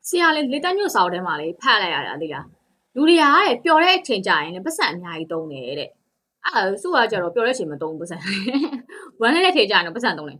ဆရာလည်းလေတက်ညွတ်စာအုပ်ထဲမှာလေဖတ်လိုက်ရတာသိလားလူတွေကတဲ့ပျော်တဲ့အချိန်ကြာရင်လည်းပတ်စံအများကြီးသုံးတယ်တဲ့အဲ့ဒါစုကကြတော့ပျော်တဲ့အချိန်မသုံးဘူးပတ်စံဝမ်းနေတဲ့ချိန်ကြာရင်တော့ပတ်စံသုံးတယ်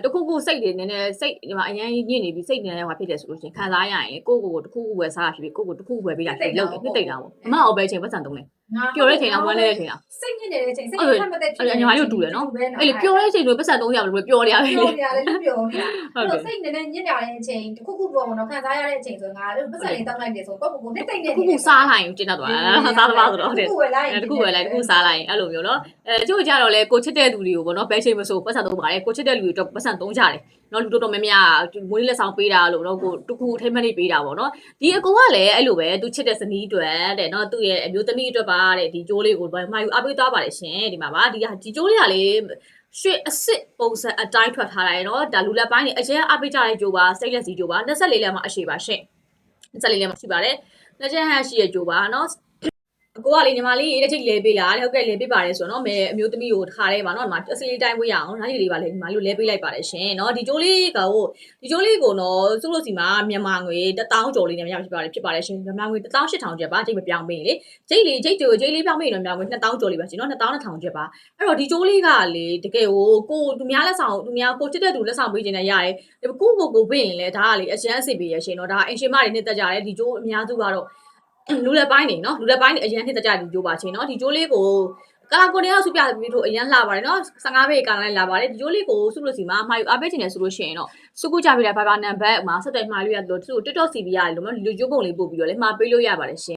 တခုခုစိတ်တွေနည်းနည်းစိတ်ဒီမှာအရင်ညစ်နေပြီးစိတ်နည်းနည်းဟွာဖြစ်တယ်ဆိုလို့ရှိရင်ခံစားရရင်ကိုကိုတခုခုဝယ်စားတာဖြစ်ဖြစ်ကိုကိုတခုဝယ်ပေးတာဖြစ်လောက်တယ်နှစ်သိမ့်တာပေါ့အမအောင်ပဲအချိန်ပတ်စံသုံးတယ်ပျော်တဲ့ချိန်လားဝမ်းနေတဲ့ချိန်လားစိတ်ညစ်နေတဲ့အချိန်စိတ်ထက်မသက်ဖြစ်အဲ့ညီမတို့တူတယ်နော်အဲ့လေပျော်တဲ့အချိန်တွေပတ်စံသုံးရလို့ပျော်နေရပဲ ပျော်နေရတယ်လူပျော်နေတာအဲ့တော့စိတ်နည်းနည်းညစ်နေတဲ့အချိန်တခုခုပေါ့နော်ခံစားရတဲ့အချိန်ဆိုငါတို့ပတ်စံလေးတောက်လိုက်တယ်ဆိုတော့ကိုနှစ်သိမ့်နေခုခုစားလိုက်ရင်ကျင်းတတ်သွားစားသမားဆိုတော့ဟုတ်တယ် တခုဝယ်လိုက်ရင် တခုဝယ်လိုက်တခုစားလိုက်ရင်အဲ့လိုမျိုးနော်ကျို့ကြတော့လေကိုချစ်တဲ့သူတွေကိုပေါ့နော်ဘယ်ချိန်မဆိုပတ်စံသုံးပါတယ်ကိုချစ်တဲ့လူတွေတော့ပတ်စံသုံးကြတယ်နော်လူတော်တော်များများမွေးလက်ဆောင်ပေးတာလို့နော်ကိုတခုထိမ့်မနေပေးတာပေါ့နော်ဒီအကူကလည်းအဲ့လိုပဲသူချစ်တဲ့ဇနီးတွေတဲ့နော်သူ့ရဲ့အမျိုးသမီးအတွက်ပါတဲ့ဒီကျိုးလေးကိုမှာယူအပေးသွားပါတယ်ရှင်ဒီမှာပါဒီကျိုးလေးကလေရွှေအစ်စ်ပုံစံအတိုင်းထွက်ထားလိုက်နော်ဒါလူလက်ပိုင်းနေအရင်အပေးကြတဲ့ကြိုးပါစိတ်လက်စီကြိုးပါ24လက်မှာအရှိပါရှင်24လက်မှာရှိပါတယ်လက်ချက်ဟန်ရှိရဲ့ကြိုးပါနော်အကိုကလေညီမလေးတစ်ချိတ်လဲပေးလားဟုတ်ကဲ့လဲပေးပါတယ်ဆိုတော့နော်မဲအမျိုးသမီးကိုတစ်ခါလေးပါနော်ဒီမှာအစီလေးတိုင်းဝေးရအောင်ဓာတ်ရည်လေးပါလေညီမလေးကိုလဲပေးလိုက်ပါတယ်ရှင်နော်ဒီကျိုးလေးကိုနော်စုလို့စီမှာမြန်မာငွေ1000ကျော်လေးနဲ့ရဖြစ်ပါတယ်ရှင်မြန်မာငွေ18000ကျပ်ပါကျိတ်မပြောင်းပေးလေကျိတ်လေးပြောင်းပေးရင်တော့မြန်မာငွေ2000ကျော်လေးပါရှင်နော်2000ကျပ်ပါအဲ့တော့ဒီကျိုးလေးကလေတကယ်ကိုသူများလက်ဆောင်သူများကိုချစ်တဲ့သူလက်ဆောင်ပေးခြင်းနဲ့ရတယ်ကိုပေးရင်လေဒါကလေအရန်အစ်စ်ပေးရရှင်နော်ဒါအင်ရှင်မတွေနှစ်သက်ကြတယ်ဒီကျိုးအများစုကတော့လူလက်ပိုင်းနေနော်လူလက်ပိုင်းနေအရင်နှစ်တကြဒီကျိုးပါချင်းနော်ဒီကျိုးလေးကိုကာလာကိုနေအောင်စုပြပြီးတော့အရင်လာပါတယ်နော်15ပေကာလာလိုက်လာပါတယ်ဒီကျိုးလေးကိုစုလို့စီမှာမှာယူအားပေးချင်တယ်ဆိုလို့ရှိရင်တော့စုကူကြပြတဲ့ Viber နံပါတ်မှာဆက်သွယ်မှာလို့ရလို့သူ TikTok CV ရတယ်လို့နော်ဒီလိုကျိုးပုံလေးပို့ပြီးတော့လေမှာပေးလို့ရပါတယ်ရှင်